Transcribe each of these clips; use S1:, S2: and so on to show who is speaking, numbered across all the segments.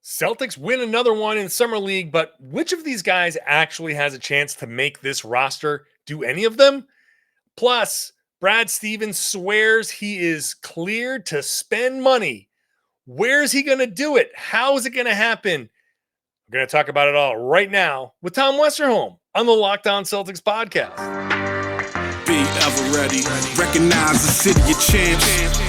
S1: Celtics win another one in Summer League, but which of these guys actually has a chance to make this roster? Do any of them? Plus, Brad Stevens swears he is cleared to spend money. Where is he going to do it? How is it going to happen? We're going to talk about it all right now with Tom Westerholm on the Locked On Celtics podcast.
S2: Be ever ready. Recognize the city of champs.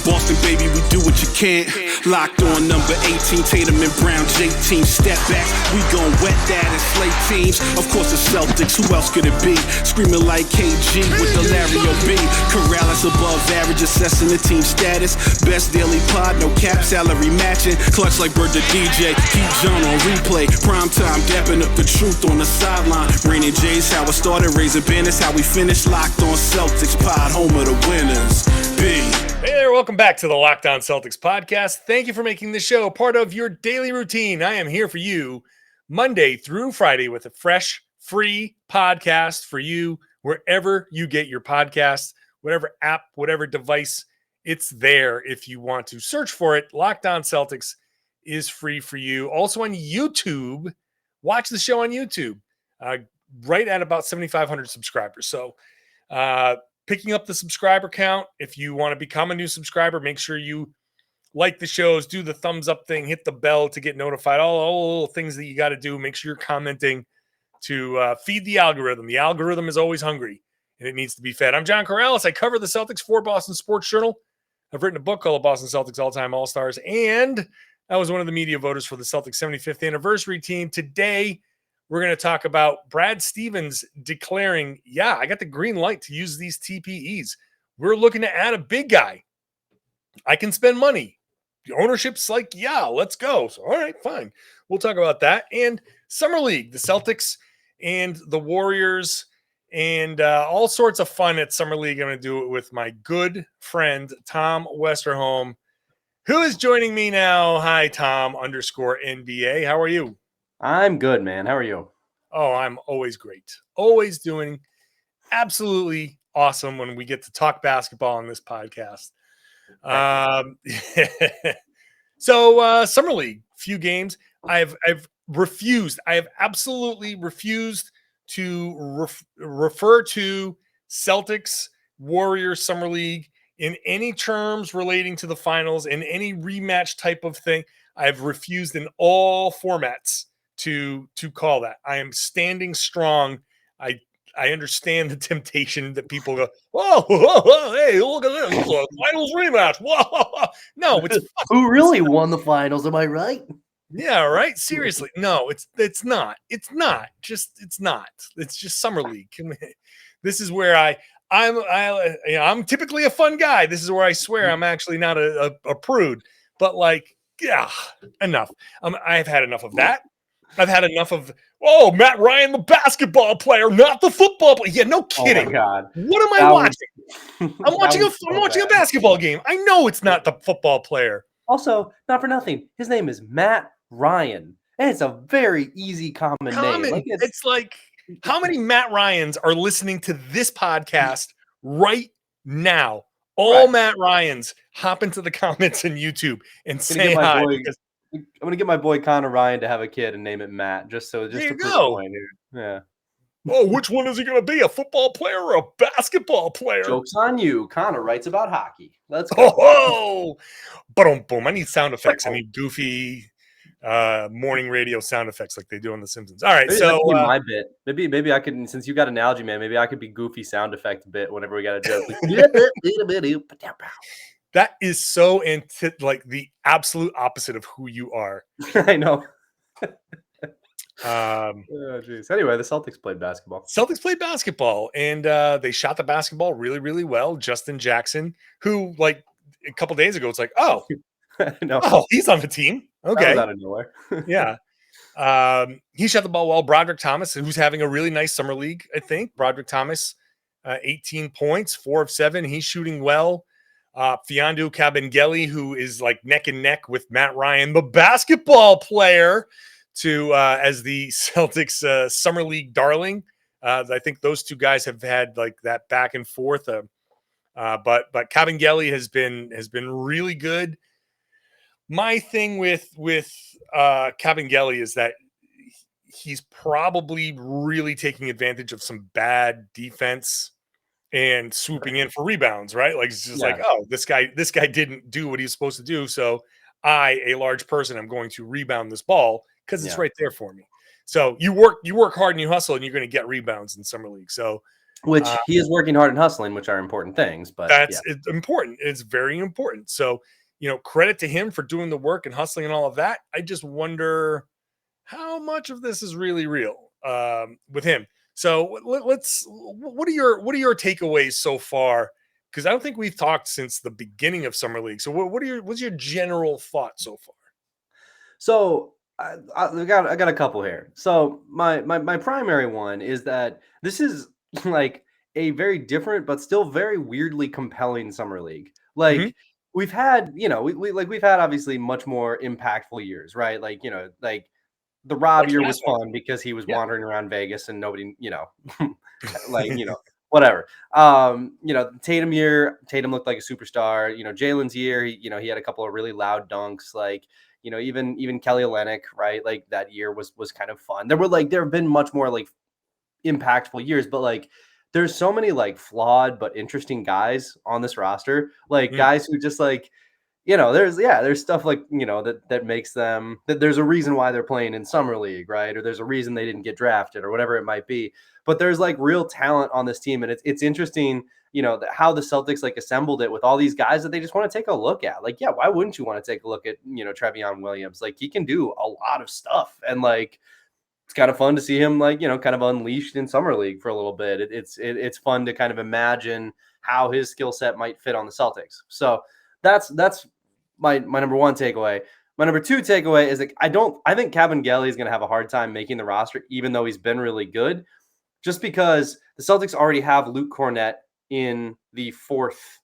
S2: Boston, baby, we do what you can't. Locked on number 18, Tatum and Brown, J-team, step back. We gon' wet that and slay teams. Of course, the Celtics, who else could it be? Screaming like KG with the Larry O.B. Karalis above average, assessing the team status. Best daily pod, no cap, salary matching. Clutch like Bird the DJ, keep John on replay. Prime time, dapping up the truth on the sideline. Raining J's, how it started, raising banners, how we finished. Locked on Celtics pod, home of the winners. B.
S1: Hey there, welcome back to the Locked On Celtics podcast. Thank you for making this show part of your daily routine. I am here for you Monday through Friday with a fresh, free podcast for you wherever you get your podcasts, whatever app, whatever device, it's there if you want to search for it. Locked On Celtics is free for you. Also on YouTube, watch the show on YouTube, right at about 7,500 subscribers. So, picking up the subscriber count. If you want to become a new subscriber, make sure you like the shows, do the thumbs up thing, hit the bell to get notified, all the little things that you got to do. Make sure you're commenting to feed the algorithm. The algorithm is always hungry, and it needs to be fed. I'm John Karalis. I cover the Celtics for Boston Sports Journal. I've written a book called The Boston Celtics All-Time All-Stars, and I was one of the media voters for the Celtics 75th anniversary team. Today, we're going to talk about Brad Stevens declaring, yeah, I got the green light to use these TPEs. We're looking to add a big guy. I can spend money. The ownership's like, yeah, let's go. So, all right, fine. We'll talk about that. And Summer League, the Celtics and the Warriors, and all sorts of fun at Summer League. I'm going to do it with my good friend, Tom Westerholm, who is joining me now. Hi, Tom _NBA. How are you?
S3: I'm good, man. How are you?
S1: Oh, I'm always great. Always doing absolutely awesome when we get to talk basketball on this podcast. So Summer League, few games. I've refused. I have absolutely refused to refer to Celtics Warriors Summer League in any terms relating to the finals, in any rematch type of thing. I've refused in all formats to call that. I am standing strong. I understand the temptation that people go, whoa, hey, look at this, finals rematch. Whoa, no, it's
S3: who really won the finals? Am I right?
S1: Yeah, right. Seriously, no, it's not. It's not. It's not. It's just Summer League. This is where I'm typically a fun guy. This is where I swear I'm actually not a prude. But like, yeah, enough. I've had enough of that. I've had enough of, Matt Ryan, the basketball player, not the football player. Yeah, no kidding.
S3: Oh my God.
S1: What am I watching? I'm watching a basketball game. I know it's not the football player.
S3: Also, not for nothing, his name is Matt Ryan. And it's a very easy common name. Like
S1: it's like, how many Matt Ryans are listening to this podcast right now? All right. Matt Ryans, hop into the comments on YouTube and say hi.
S3: I'm gonna get my boy Connor Ryan to have a kid and name it Matt, just to prove the point here. Yeah.
S1: Oh, which one is he gonna be? A football player or a basketball player?
S3: Joke's on you. Connor writes about hockey. Let's go.
S1: Oh, boom! I need sound effects. I need goofy morning radio sound effects like they do on The Simpsons. All right,
S3: maybe
S1: so
S3: my bit. Maybe I could, since you got analogy, man. Maybe I could be goofy sound effect bit whenever we got a joke.
S1: That is so like the absolute opposite of who you are.
S3: I know. Geez. Anyway, the Celtics played basketball.
S1: And they shot the basketball really, really well. Justin Jackson, who like a couple days ago, it's like, he's on the team. Okay,
S3: that was out of nowhere.
S1: Yeah. He shot the ball well. Broderick Thomas, who's having a really nice summer league, I think. Broderick Thomas, 18 points, 4 of 7. He's shooting well. Mfiondu Kabengele, who is like neck and neck with Matt Ryan, the basketball player, as the Celtics summer league darling. I think those two guys have had like that back and forth. But Kabengele has been really good. My thing with Galli is that he's probably really taking advantage of some bad defense and swooping in for rebounds, right? Like it's just like,
S3: Yeah.
S1: oh, this guy didn't do what he's supposed to do, so I, a large person, am going to rebound this ball because it's
S3: Yeah.
S1: right there for me. So you work hard and you hustle, and you're going to get rebounds in summer league. So
S3: Which he is working hard and hustling, which are important things. But
S1: it's important. It's very important. So, credit to him for doing the work and hustling and all of that. I just wonder how much of this is really real with him. So what are your takeaways so far? Because I don't think we've talked since the beginning of summer league. So what's your general thought so far?
S3: So I got a couple here. So my primary one is that this is like a very different but still very weirdly compelling summer league. Like we've had, we've had obviously much more impactful years, right? Like, like the Rob year was fun because he was wandering around Vegas and nobody, like, whatever. Tatum year, Tatum looked like a superstar. Jaylen's year, he had a couple of really loud dunks, like, even Kelly Olynyk, right? Like that year was kind of fun. There have been much more like impactful years, but like there's so many like flawed but interesting guys on this roster, like guys who just like, there's stuff like, that makes them, that there's a reason why they're playing in summer league, right? Or there's a reason they didn't get drafted or whatever it might be. But there's like real talent on this team, and it's interesting, how the Celtics like assembled it with all these guys that they just want to take a look at. Like, yeah, why wouldn't you want to take a look at, Trevion Williams? Like he can do a lot of stuff, and like it's kind of fun to see him like, kind of unleashed in summer league for a little bit. It's fun to kind of imagine how his skill set might fit on the Celtics. So that's my number one takeaway. My number two takeaway is like I think Galli is going to have a hard time making the roster, even though he's been really good, just because the Celtics already have Luke Cornett in the fourth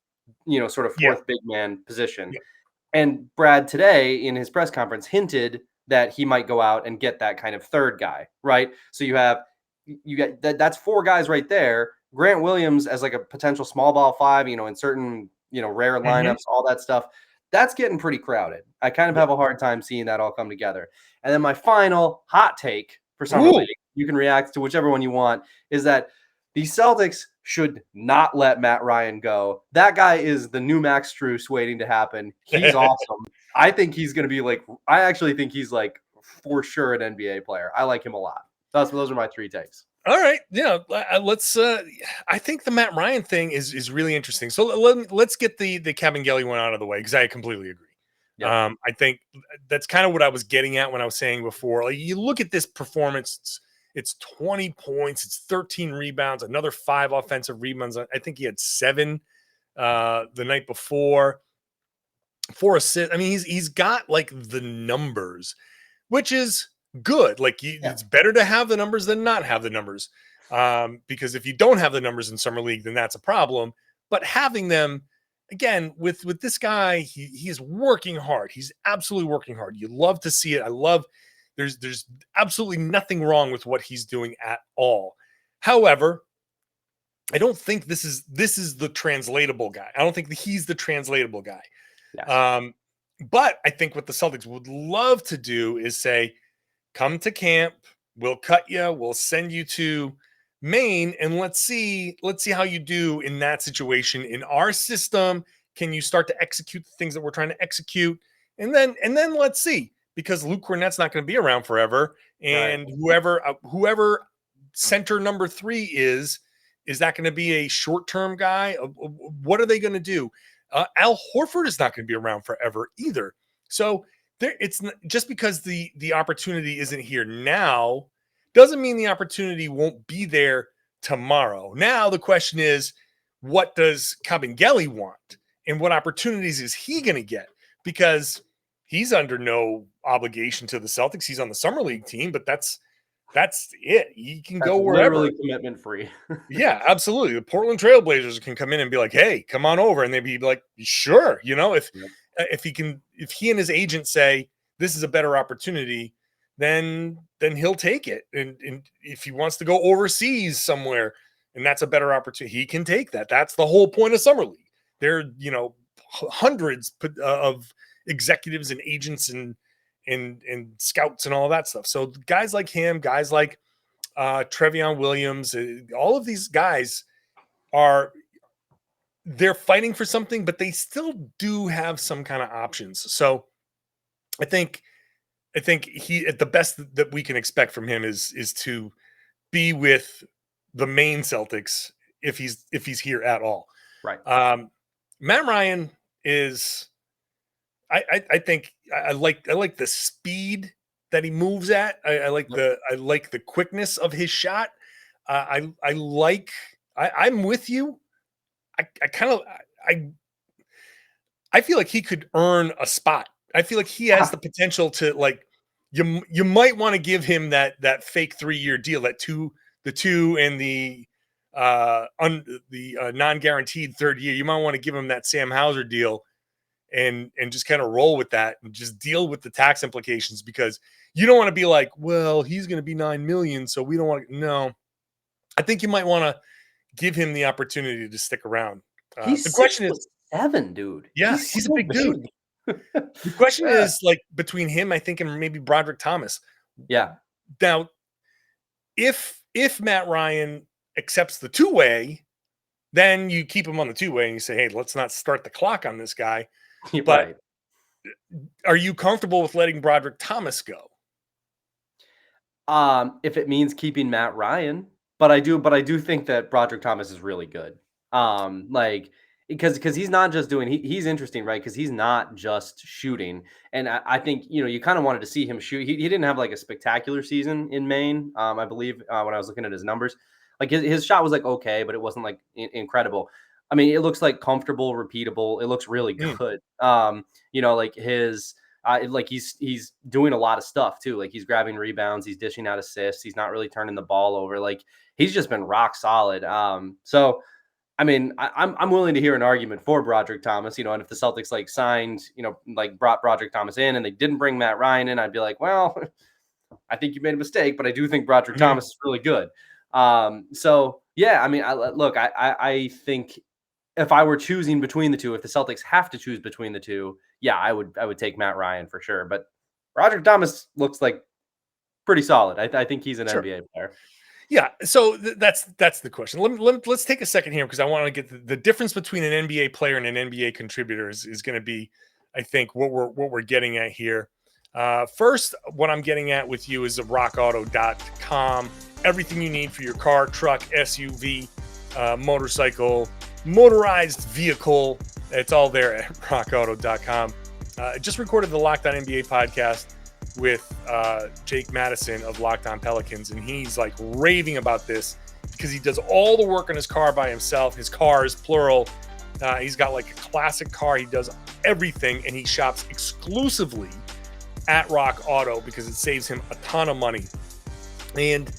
S3: big man position. Yeah. And Brad today in his press conference hinted that he might go out and get that kind of third guy, right? So you get that's four guys right there. Grant Williams as like a potential small ball five, in certain, rare lineups, all that stuff. That's getting pretty crowded. I kind of have a hard time seeing that all come together. And then my final hot take for summer league, you can react to whichever one you want, is that the Celtics should not let Matt Ryan go. That guy is the new Max Strus waiting to happen. He's awesome. I think he's going to be like, I actually think he's like for sure an NBA player. I like him a lot. Those are my three takes.
S1: All right. Yeah. Let's, I think the Matt Ryan thing is really interesting. So let's get the Galli one out of the way, because I completely agree. Yep. I think that's kind of what I was getting at when I was saying before. Like you look at this performance, it's 20 points, it's 13 rebounds, another 5 offensive rebounds. I think he had 7 the night before, 4 assists. I mean, he's got like the numbers, which is good. Like it's better to have the numbers than not have the numbers, because if you don't have the numbers in summer league, then that's a problem. But having them, again, with this guy, he is working hard. He's absolutely working hard. You love to see it. There's absolutely nothing wrong with what he's doing at all. However, I don't think this is the translatable guy. I don't think that he's the translatable guy. Yes. But I think what the Celtics would love to do is say, come to camp, we'll cut you, we'll send you to Maine, and let's see how you do in that situation. In our system, can you start to execute the things that we're trying to execute? And then let's see, because Luke Cornett's not going to be around forever. And right. whoever center number 3 is that going to be a short-term guy? What are they going to do? Al Horford is not going to be around forever either. So it's just because the opportunity isn't here now doesn't mean the opportunity won't be there tomorrow. Now the question is, what does Galli want, and what opportunities is he going to get? Because he's under no obligation to the Celtics. He's on the summer league team, but that's it. He can go wherever.
S3: Literally commitment free.
S1: Yeah, absolutely. The Portland Trailblazers can come in and be like, "Hey, come on over," and they'd be like, "Sure." If he and his agent say this is a better opportunity, then he'll take it. And if he wants to go overseas somewhere and that's a better opportunity, he can take that. That's the whole point of summer league. There are, hundreds of executives and agents and scouts and all that stuff. So guys like him, guys like Trevion Williams, all of these guys they're fighting for something, but they still do have some kind of options. So I think he, at the best that we can expect from him is to be with the main Celtics if he's here at all.
S3: Right.
S1: Matt Ryan is, I think I like the speed that he moves at. I like the quickness of his shot. I'm with you. I feel like he could earn a spot. I feel like he has the potential to, like, you might want to give him that fake 3-year deal, the 2 and the non-guaranteed 3rd year. You might want to give him that Sam Hauser deal and just kind of roll with that and just deal with the tax implications, because you don't want to be like, well, he's going to be $9 million, so we don't want to. No, I think you might want to give him the opportunity to stick around.
S3: The question is 7, dude.
S1: Yeah, he's a big dude. The question is, like, between him, I think, and maybe Broderick Thomas.
S3: Yeah.
S1: Now, if Matt Ryan accepts the 2-way, then you keep him on the 2-way and you say, hey, let's not start the clock on this guy. But
S3: right.
S1: Are you comfortable with letting Broderick Thomas go?
S3: If it means keeping Matt Ryan, but I do think that Broderick Thomas is really good. Because he's not just doing, he's interesting, right? Because he's not just shooting. And I think, you kind of wanted to see him shoot. He didn't have like a spectacular season in Maine, I believe, when I was looking at his numbers. Like his shot was like okay, but it wasn't like incredible. I mean, it looks like comfortable, repeatable. It looks really good. Like his like he's doing a lot of stuff too. Like he's grabbing rebounds, he's dishing out assists, he's not really turning the ball over. Like he's just been rock solid. So I mean, I'm willing to hear an argument for Broderick Thomas, and if the Celtics like signed, like brought Broderick Thomas in and they didn't bring Matt Ryan in, I'd be like, well, I think you made a mistake, but I do think Broderick Thomas is really good. So yeah, I mean, I think if I were choosing between the two, if the Celtics have to choose between the two, yeah, I would take Matt Ryan for sure. But Broderick Thomas looks like pretty solid. I think he's an NBA player.
S1: Yeah, so that's the question. Let's take a second here, because I want to get the difference between an NBA player and an NBA contributor is going to be, I think, what we're getting at here. First, what I'm getting at with you is rockauto.com. Everything you need for your car, truck, SUV, motorcycle, motorized vehicle, it's all there at rockauto.com. Just recorded the Locked On NBA podcast with Jake Madison of Locked On Pelicans, and he's like raving about this because he does all the work on his car by himself. His cars, plural. He's got like a classic car. He does everything, and he shops exclusively at Rock Auto because it saves him a ton of money. And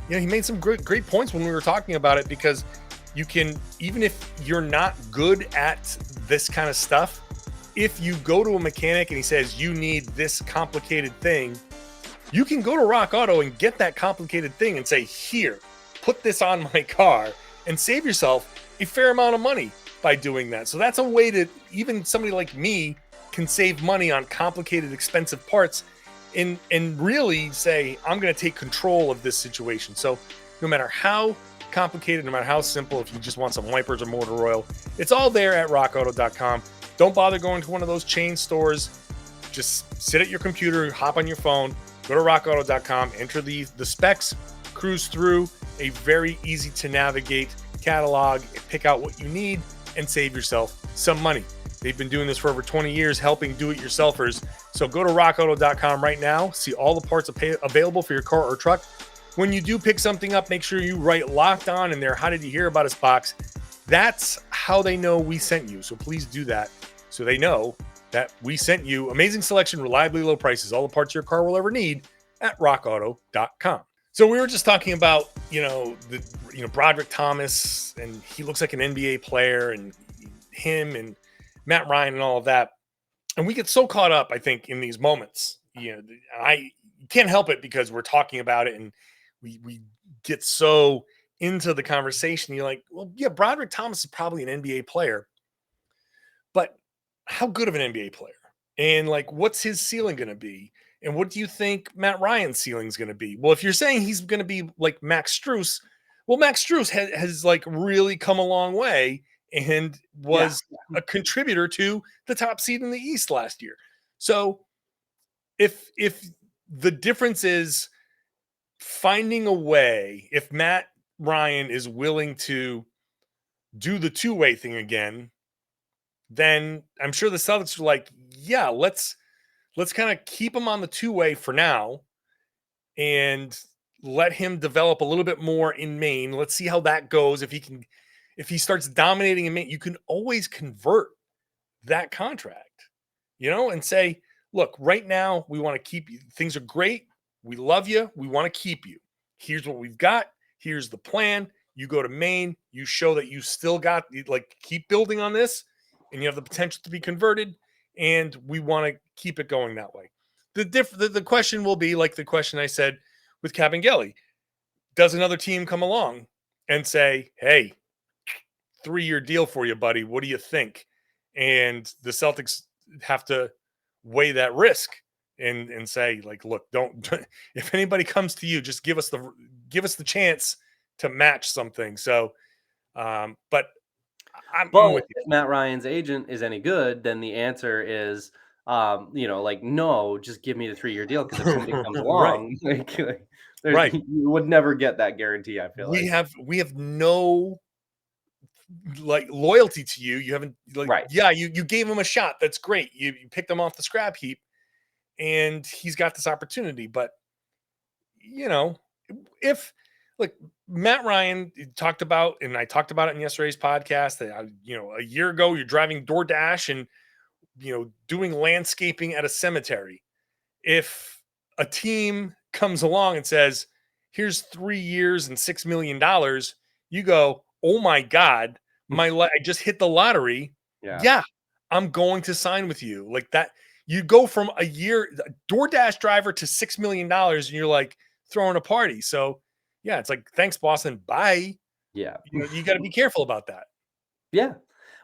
S1: he made some great points when we were talking about it, because you can, even if you're not good at this kind of stuff, if you go to a mechanic and he says you need this complicated thing, you can go to Rock Auto and get that complicated thing and say, here, put this on my car, and save yourself a fair amount of money by doing that. So that's a way that even somebody like me can save money on complicated, expensive parts and really say, I'm going to take control of this situation. So no matter how complicated, no matter how simple, if you just want some wipers or motor oil, it's all there at rockauto.com. Don't bother going to one of those chain stores. Just sit at your computer, hop on your phone, go to rockauto.com, enter the specs, cruise through a very easy to navigate catalog, pick out what you need, and save yourself some money. They've been doing this for over 20 years, helping do-it-yourselfers. So go to rockauto.com right now, see all the parts available for your car or truck. When you do pick something up, make sure you write Locked On in there. How did you hear about us box? That's how they know we sent you. So please do that, so they know that we sent you. Amazing selection, reliably low prices, all the parts your car will ever need at rockauto.com. So we were just talking about, Broderick Thomas, and he looks like an NBA player, and him and Matt Ryan and all of that. And we get so caught up, I think, in these moments. I can't help it because we're talking about it, and we get so into the conversation. You're like, well, yeah, Broderick Thomas is probably an NBA player, but how good of an NBA player? And like, what's his ceiling going to be? And what do you think Matt Ryan's ceiling is going to be? Well, if you're saying he's going to be like Max Strus, well, Max Strus has like really come a long way and was a contributor to the top seed in the East last year. So if the difference is finding a way, if Matt Ryan is willing to do the two-way thing again, then I'm sure the Celtics are like, yeah, let's kind of keep him on the two-way for now and let him develop a little bit more in Maine. Let's see how that goes. If he starts dominating in Maine, you can always convert that contract, and say, look, right now we want to keep you. Things are great. We love you. We want to keep you. Here's what we've got. Here's the plan. You go to Maine. You show that you still got, like, keep building on this and you have the potential to be converted. And we want to keep it going that way. The question will be like the question I said with Galli. Does another team come along and say, hey, 3-year deal for you, buddy? What do you think? And the Celtics have to weigh that risk and say, like, look, don't if anybody comes to you, just give us the chance to match something. So but I'm with you.
S3: If Matt Ryan's agent is any good, then the answer is like, no, just give me the 3-year deal, because if somebody comes along,
S1: Right.
S3: You would never get that guarantee, I feel
S1: we have no like loyalty to you. You haven't, like,
S3: Right.
S1: Yeah, you gave him a shot. That's great. You picked him off the scrap heap and he's got this opportunity. But if, like, Matt Ryan talked about, and I talked about it in yesterday's podcast, that a year ago you're driving DoorDash and doing landscaping at a cemetery. If a team comes along and says, here's 3 years and $6 million, you go, oh my God, I just hit the lottery. Yeah, I'm going to sign with you. Like that, you go from a DoorDash driver to $6 million and you're like throwing a party. So yeah, it's like, thanks, Boston. Bye.
S3: Yeah.
S1: You got to be careful about that.
S3: Yeah.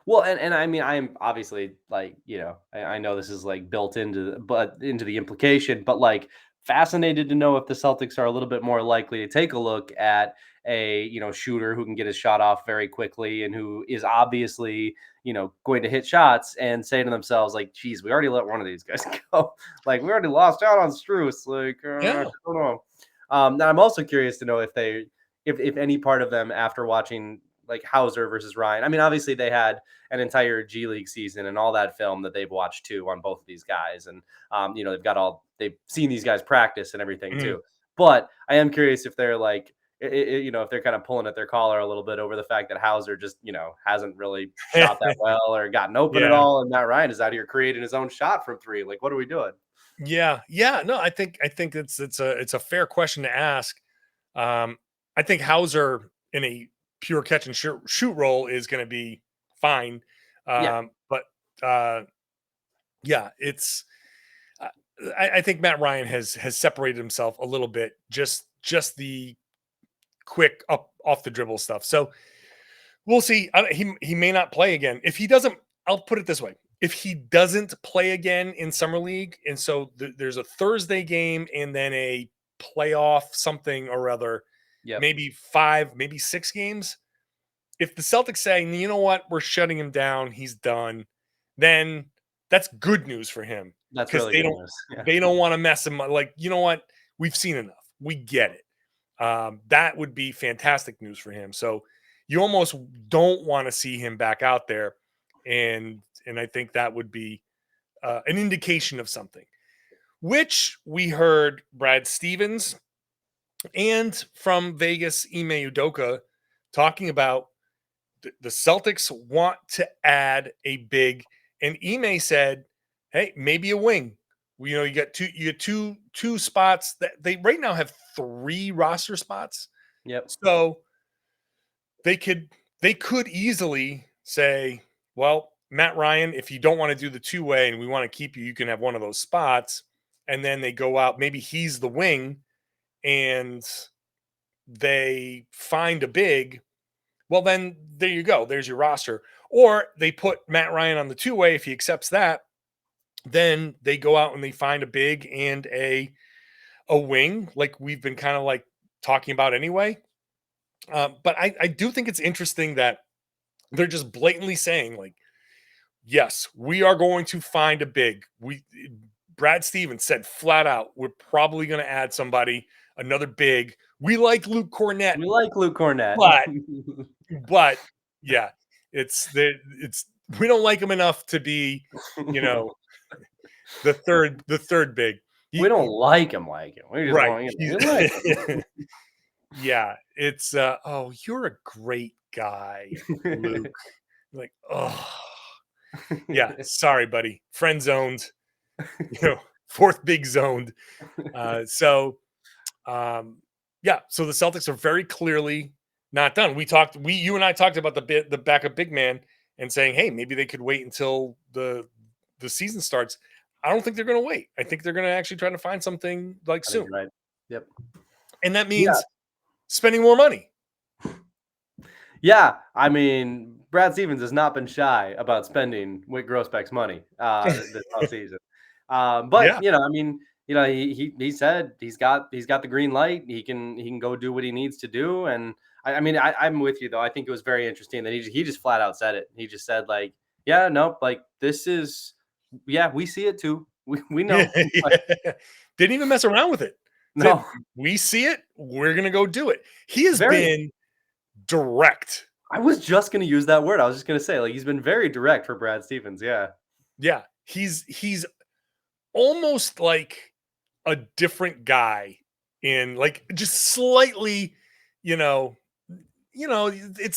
S3: Well, and I mean, I'm obviously, like, I know this is like built into the implication, but like, fascinated to know if the Celtics are a little bit more likely to take a look at a, shooter who can get his shot off very quickly and who is obviously, going to hit shots, and say to themselves, like, geez, we already let one of these guys go. Like, we already lost out on Strus. Like, I don't know. Now I'm also curious to know if any part of them, after watching like Hauser versus Ryan. I mean, obviously they had an entire G League season and all that film that they've watched too on both of these guys. And, they've seen these guys practice and everything too. But I am curious if they're like, if they're kind of pulling at their collar a little bit over the fact that Hauser just, hasn't really shot that well or gotten open at all. And Matt Ryan is out here creating his own shot from 3. Like, what are we doing?
S1: Yeah. No, I think it's a fair question to ask. I think Hauser in a pure catch and shoot role is going to be fine. But it's, I think Matt Ryan has separated himself a little bit, just the quick off the dribble stuff. So we'll see. He may not play again. If he doesn't, I'll put it this way. If he doesn't play again in Summer League, and so there's a Thursday game and then a playoff something or other, maybe 5, maybe 6 games. If the Celtics say, you know what, we're shutting him down, he's done, then that's good news for him.
S3: That's really good news.
S1: They don't want to mess him up. Like, you know what, we've seen enough. We get it. That would be fantastic news for him. So you almost don't want to see him back out there. And I think that would be an indication of something, which we heard Brad Stevens and from Vegas, Ime Udoka talking about. The Celtics want to add a big, and Ime said, hey, maybe a wing. You get two spots that they right now have 3 roster spots.
S3: Yep.
S1: So they could easily say, well, Matt Ryan, if you don't want to do the 2-way and we want to keep you, you can have one of those spots. And then they go out, maybe he's the wing, and they find a big. Well, then there you go. There's your roster. Or they put Matt Ryan on the 2-way if he accepts that. then they go out and they find a big and a wing, like we've been kind of like talking about anyway. But I do think it's interesting that they're just blatantly saying, like, yes, we are going to find a big. Brad Stevens said flat out, we're probably going to add somebody, another big. We like Luke Cornett. But yeah, it's we don't like him enough to be, the third big.
S3: We don't like him. We just
S1: Right.
S3: we like him.
S1: Yeah, it's you're a great guy, Luke. Like, oh yeah, sorry, buddy. Friend zoned, fourth big zoned. Yeah, so the Celtics are very clearly not done. You and I talked about the backup big man and saying, hey, maybe they could wait until the season starts. I don't think they're going to wait. I think they're going to actually try to find something like soon.
S3: Right. Yep.
S1: And that means spending more money.
S3: Yeah, I mean, Brad Stevens has not been shy about spending Whit Grousbeck's money this offseason. But he said he's got the green light. He can go do what he needs to do. And I'm with you though. I think it was very interesting that he just flat out said it. He just said like, yeah, nope, like this is, we see it too. We know.
S1: Didn't even mess around with it.
S3: No,
S1: said, we see it. We're gonna go do it. He has been direct.
S3: I was just going to use that word. I was just going to say, like, he's been very direct for Brad Stevens. Yeah.
S1: Yeah. He's almost like a different guy in like just slightly, it's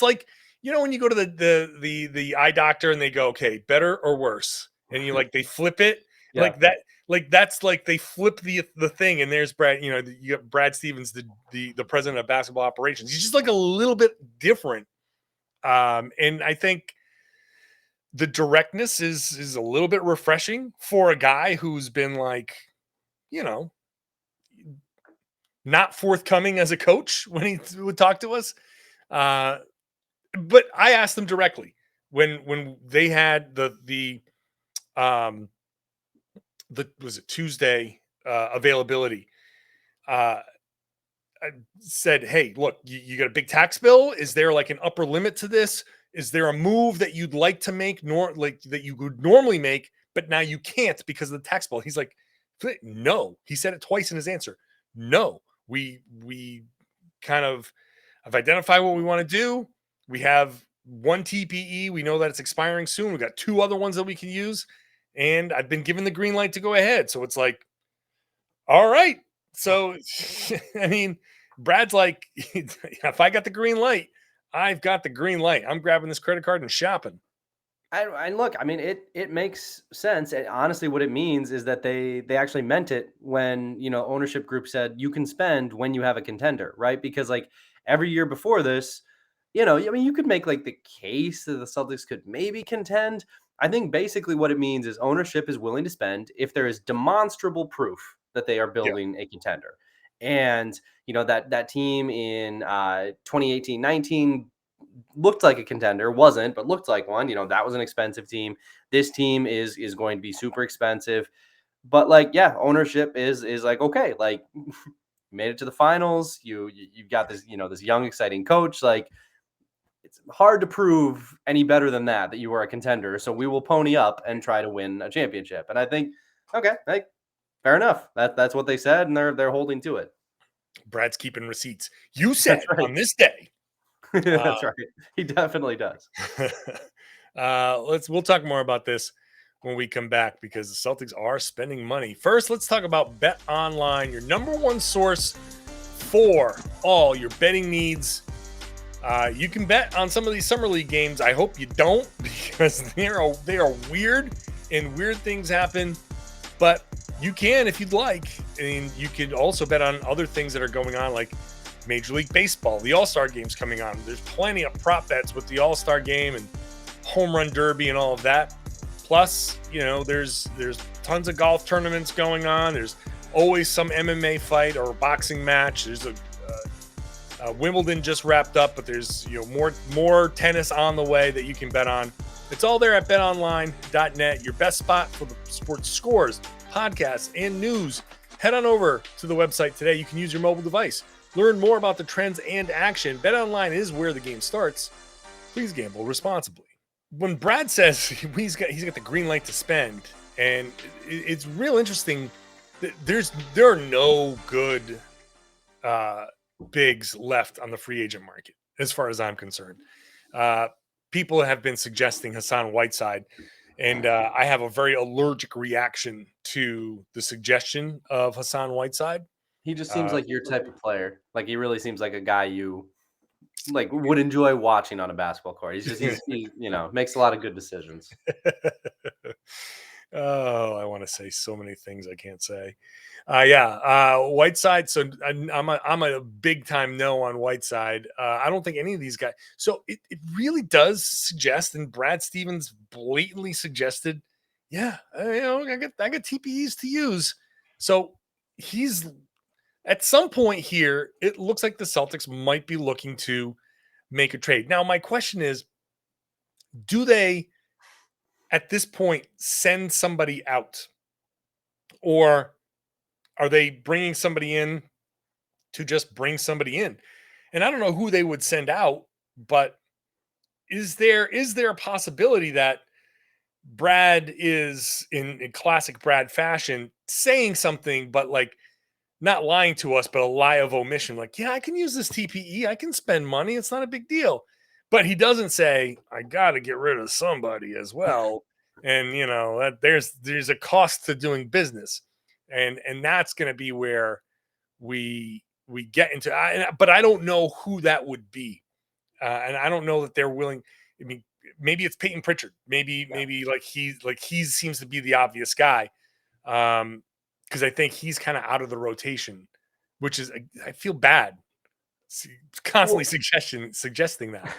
S1: like, when you go to the eye doctor and they go, okay, better or worse. And they flip it like that. Like that's like they flip the thing, and there's Brad. You got Brad Stevens, the president of basketball operations. He's just like a little bit different, and I think the directness is a little bit refreshing for a guy who's been like, not forthcoming as a coach when he would talk to us. But I asked him directly when they had the was it Tuesday availability. I said, hey, look, you got a big tax bill. Is there like an upper limit to this? Is there a move that you'd like to make that you would normally make, but now you can't because of the tax bill? He's like, no. He said it twice in his answer. No, we kind of have identified what we want to do. We have one TPE. We know that it's expiring soon. We got 2 other ones that we can use. And I've been given the green light to go ahead. So it's like, all right. So, I mean, Brad's like, if I got the green light, I've got the green light. I'm grabbing this credit card and shopping.
S3: And look, I mean, it makes sense. And honestly, what it means is that they actually meant it when, ownership group said you can spend when you have a contender, right? Because like every year before this, you could make like the case that the Celtics could maybe contend. I think basically what it means is ownership is willing to spend if there is demonstrable proof that they are building a contender. And, that team in 2018-19 looked like a contender, wasn't, but looked like one. That was an expensive team. This team is going to be super expensive. But like, ownership is like, okay, like made it to the finals. You've got this, this young, exciting coach. Like, it's hard to prove any better than that you are a contender. So we will pony up and try to win a championship. And I think, okay, like, fair enough. That's what they said, and they're holding to it.
S1: Brad's keeping receipts. You said on this day.
S3: That's right. He definitely does.
S1: We'll talk more about this when we come back because the Celtics are spending money. First, let's talk about BetOnline, your number one source for all your betting needs. You can bet on some of these summer league games. I hope you don't because they are weird and weird things happen. But you can if you'd like. And you could also bet on other things that are going on like Major League Baseball. The All-Star game's coming on. There's plenty of prop bets with the All-Star game and home run derby and all of that. Plus, there's tons of golf tournaments going on. There's always some MMA fight or boxing match. There's Wimbledon just wrapped up, but there's more tennis on the way that you can bet on. It's all there at betonline.net, your best spot for the sports scores, podcasts, and news. Head on over to the website today. You can use your mobile device. Learn more about the trends and action. BetOnline is where the game starts. Please gamble responsibly. When Brad says he's got the green light to spend, and it's real interesting that there are no good bigs left on the free agent market, as far as I'm concerned. People have been suggesting Hassan Whiteside, and I have a very allergic reaction to the suggestion of Hassan Whiteside.
S3: He just seems like your type of player. Like, he really seems like a guy you like would enjoy watching on a basketball court. He's makes a lot of good decisions.
S1: Oh, I want to say so many things I can't say. Whiteside. So I'm a big time no on Whiteside. I don't think any of these guys. So it really does suggest, and Brad Stevens blatantly suggested, I got TPEs to use. So he's at some point here. It looks like the Celtics might be looking to make a trade. Now, my question is, do they at this point send somebody out, or are they bringing somebody in to just bring somebody in? And I don't know who they would send out, but is there a possibility that Brad is in classic Brad fashion saying something, but like not lying to us, but a lie of omission? Like, I can use this TPE. I can spend money. It's not a big deal. But he doesn't say, I got to get rid of somebody as well. And, that there's a cost to doing business. And that's going to be where we get into. But I don't know who that would be. And I don't know that they're willing. I mean, maybe it's Peyton Pritchard. Maybe he seems to be the obvious guy. Because I think he's kind of out of the rotation, which is, I feel bad constantly suggesting that.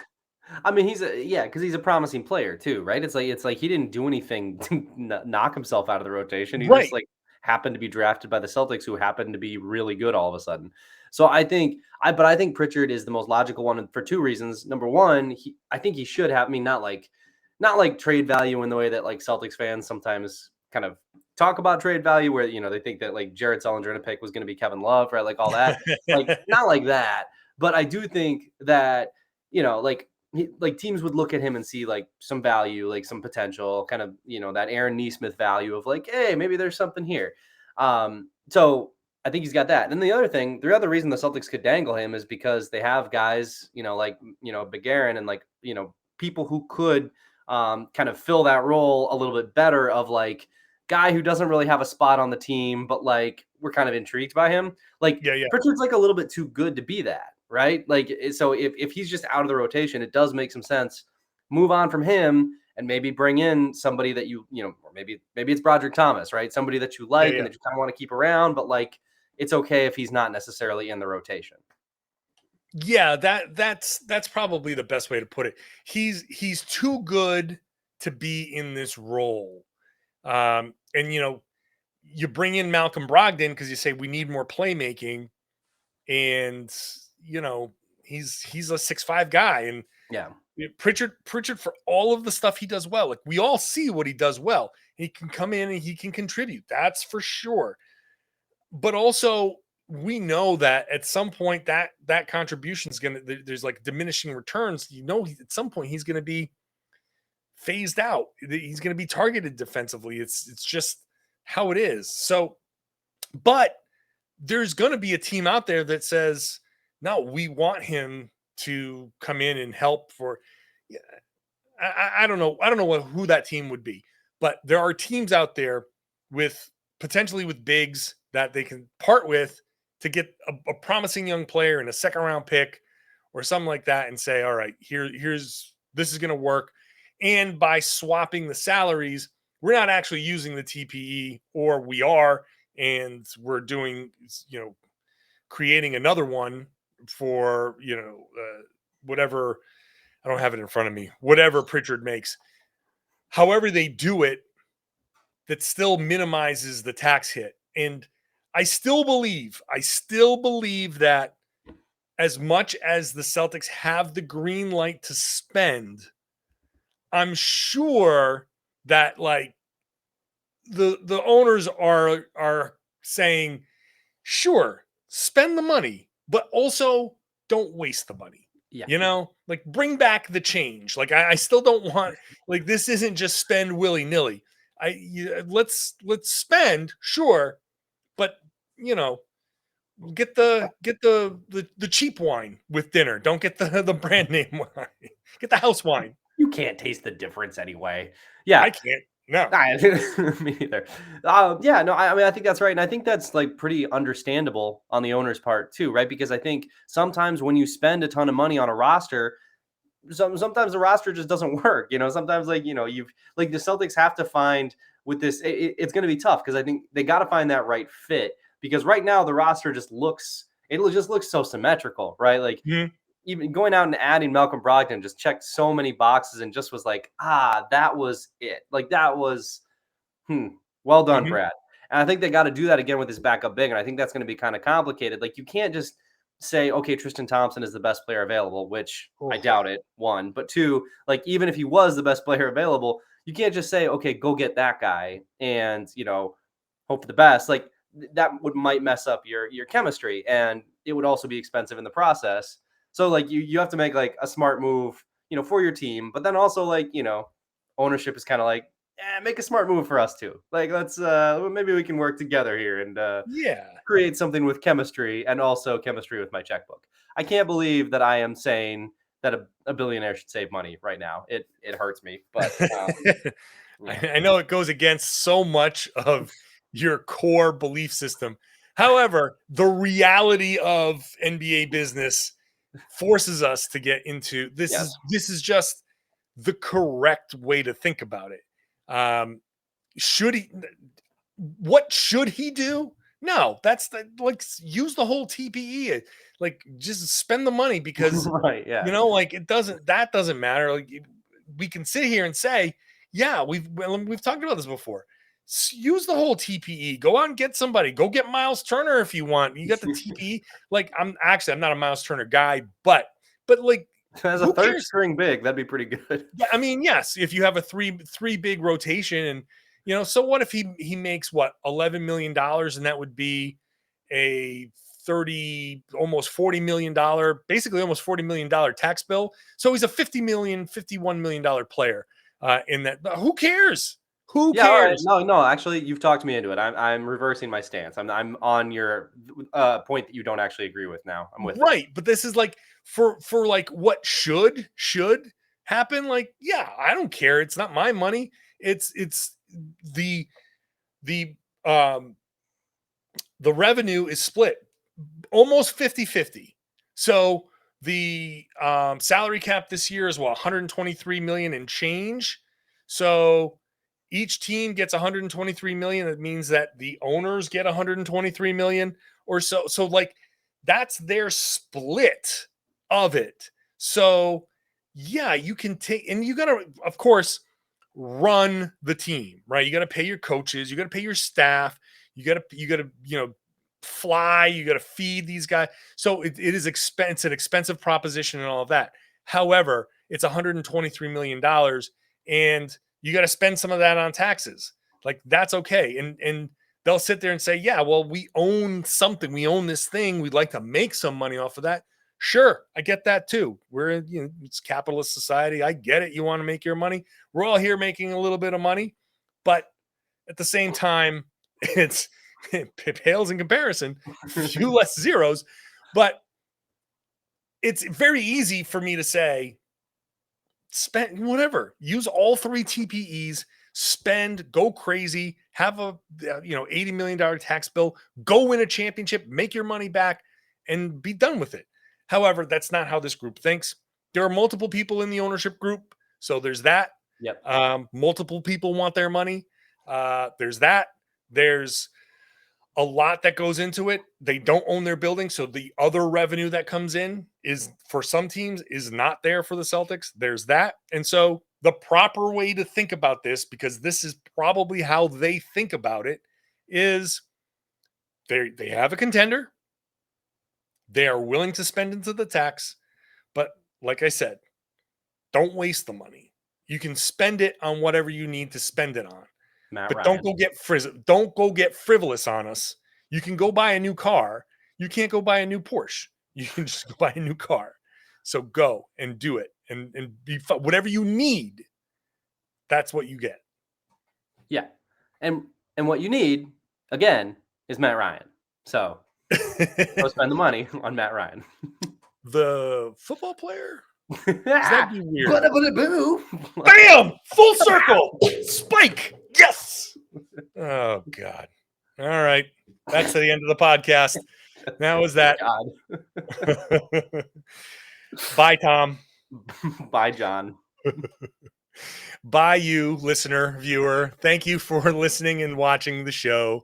S3: I mean, because he's a promising player too, right? It's like he didn't do anything to knock himself out of the rotation. He just like happened to be drafted by the Celtics, who happened to be really good all of a sudden. So I think Pritchard is the most logical one for two reasons. Number one, I think he should have. I mean, not like trade value in the way that like Celtics fans sometimes kind of talk about trade value, where they think that like Jared Sullinger in a pick was going to be Kevin Love, right? Like all that, like not like that. But I do think that like teams would look at him and see like some value, like some potential, kind of that Aaron Nesmith value of like, hey, maybe there's something here. So I think he's got that. And then the other reason the Celtics could dangle him is because they have guys, like Begarin and like people who could kind of fill that role a little bit better, of like guy who doesn't really have a spot on the team, but like we're kind of intrigued by him. Like Pritchard's like a little bit too good to be that, right? Like, so if he's just out of the rotation, it does make some sense. Move on from him and maybe bring in somebody that or maybe it's Broderick Thomas, right? Somebody that you like and that you kind of want to keep around, but like it's okay if he's not necessarily in the rotation.
S1: Yeah, that's probably the best way to put it. He's too good to be in this role. And you bring in Malcolm Brogdon because you say we need more playmaking, and he's a 6'5" guy, and Pritchard for all of the stuff he does well. Like, we all see what he does well. He can come in and he can contribute. That's for sure. But also, we know that at some point that contribution is there's like diminishing returns. At some point he's going to be phased out. He's going to be targeted defensively. It's just how it is. So, but there's going to be a team out there that says, no, we want him to come in and help for. I don't know. I don't know who that team would be, but there are teams out there potentially with bigs that they can part with to get a promising young player and a second round pick or something like that, and say, all right, this is going to work. And by swapping the salaries, we're not actually using the TPE, or we are, and we're doing, creating another one for, whatever. I don't have it in front of me, whatever Pritchard makes. However they do it, that still minimizes the tax hit. And I still believe that as much as the Celtics have the green light to spend, I'm sure that like the owners are saying, sure, spend the money, but also don't waste the money.
S3: Yeah.
S1: You know, like bring back the change. Like I still don't want like this isn't just spend willy nilly. Let's spend, sure, but you know, get the cheap wine with dinner. Don't get the brand name wine. Get the house wine.
S3: You can't taste the difference anyway. Yeah.
S1: I can't. No.
S3: Me neither. Yeah, no, I mean, I think that's right. And I think that's like pretty understandable on the owner's part too, right? Because I think sometimes when you spend a ton of money on a roster, sometimes the roster just doesn't work. Sometimes you've like the Celtics have to find with this, it's going to be tough because I think they got to find that right fit because right now the roster just looks so symmetrical, right? Like even going out and adding Malcolm Brogdon just checked so many boxes and just was like, that was it. Like that was, well done, Brad. And I think they got to do that again with his backup big. And I think that's going to be kind of complicated. Like you can't just say, okay, Tristan Thompson is the best player available, which I doubt it, one. But two, like even if he was the best player available, you can't just say, okay, go get that guy and, hope for the best. Like that might mess up your chemistry. And it would also be expensive in the process. So like you have to make like a smart move, for your team, but then also like, ownership is kind of like, make a smart move for us too. Like let's maybe we can work together here and create something with chemistry and also chemistry with my checkbook. I can't believe that I am saying that a billionaire should save money right now. It hurts me, but
S1: I know it goes against so much of your core belief system. However, the reality of NBA business forces us to get into this.
S3: Yes.
S1: This is just the correct way to think about it. What should he do? No, that's use the whole TPE. Like just spend the money because
S3: right, yeah.
S1: That doesn't matter. Like we can sit here and say, yeah, we've talked about this before. Use the whole TPE. Go out and get somebody. Go get Miles Turner if you want. You got the TPE. Like I'm not a Miles Turner guy, but like
S3: as a third string big, that'd be pretty good.
S1: Yeah, I mean, yes, if you have a three big rotation, and so what if he makes what $11 million, and that would be a almost $40 million, basically almost $40 million tax bill. So he's a $51 million player in that. But who cares? Who cares?
S3: Right. No, actually, you've talked me into it. I'm reversing my stance. I'm on your point that you don't actually agree with now. I'm with
S1: right, but this is like for like what should happen. Like, yeah, I don't care. It's not my money. It's the revenue is split almost 50-50. So the salary cap this year is 123 million and change. So each team gets 123 million. That means that the owners get 123 million or so. So like that's their split of it. So yeah, you can take, and you got to, of course, run the team, right? You got to pay your coaches, you got to pay your staff, you got to, fly, you got to feed these guys. So it is expensive, an expensive proposition and all of that. However, it's $123 million and you got to spend some of that on taxes. Like that's okay. And they'll sit there and say, yeah, well, we own something. We own this thing. We'd like to make some money off of that. Sure. I get that too. We're in, it's capitalist society. I get it. You want to make your money. We're all here making a little bit of money, but at the same time, it pales in comparison, a few less zeros, but it's very easy for me to say, spend whatever, use all three TPEs, spend, go crazy, have a $80 million tax bill, go win a championship, make your money back, and be done with it. However, that's not how this group thinks. There are multiple people in the ownership group, so there's that.
S3: Yep.
S1: Multiple people want their money. There's that. There's a lot that goes into it. They don't own their building, so the other revenue that comes in is for some teams is not there for the Celtics. There's that. And so the proper way to think about this, because this is probably how they think about it, is they have a contender. They are willing to spend into the tax, but like I said, don't waste the money. You can spend it on whatever you need to spend it on.
S3: Matt
S1: But
S3: Ryan.
S1: don't go get frivolous on us. You can go buy a new car. You can't go buy a new Porsche. You can just go buy a new car. So go and do it and be whatever you need. That's what you get.
S3: Yeah. And what you need, again, is Matt Ryan. So go spend the money on Matt Ryan.
S1: The football player? That'd be weird.
S3: Boo.
S1: Bam! Full circle. Spike. Yes. Oh, God. All right. That's the end of the podcast. That was that.
S3: God.
S1: Bye, Tom.
S3: Bye, John.
S1: Bye, you listener, viewer. Thank you for listening and watching the show.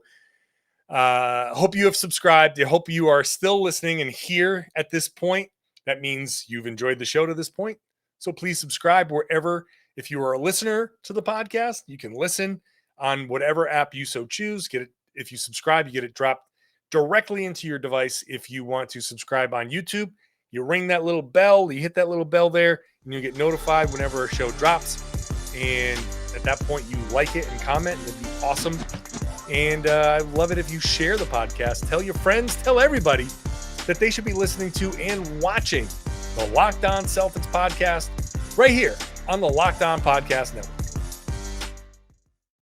S1: Hope you have subscribed. I hope you are still listening and here at this point. That means you've enjoyed the show to this point. So please subscribe wherever. If you are a listener to the podcast, you can listen on whatever app you so choose. Get it. If you subscribe, you get it dropped directly into your device. If you want to subscribe on YouTube, you ring that little bell, you hit that little bell there, and you get notified whenever a show drops. And at that point, you like it and comment, and it'd be awesome. And I love it if you share the podcast. Tell your friends, tell everybody that they should be listening to and watching the Locked On Celtics podcast right here on the Locked On Podcast Network.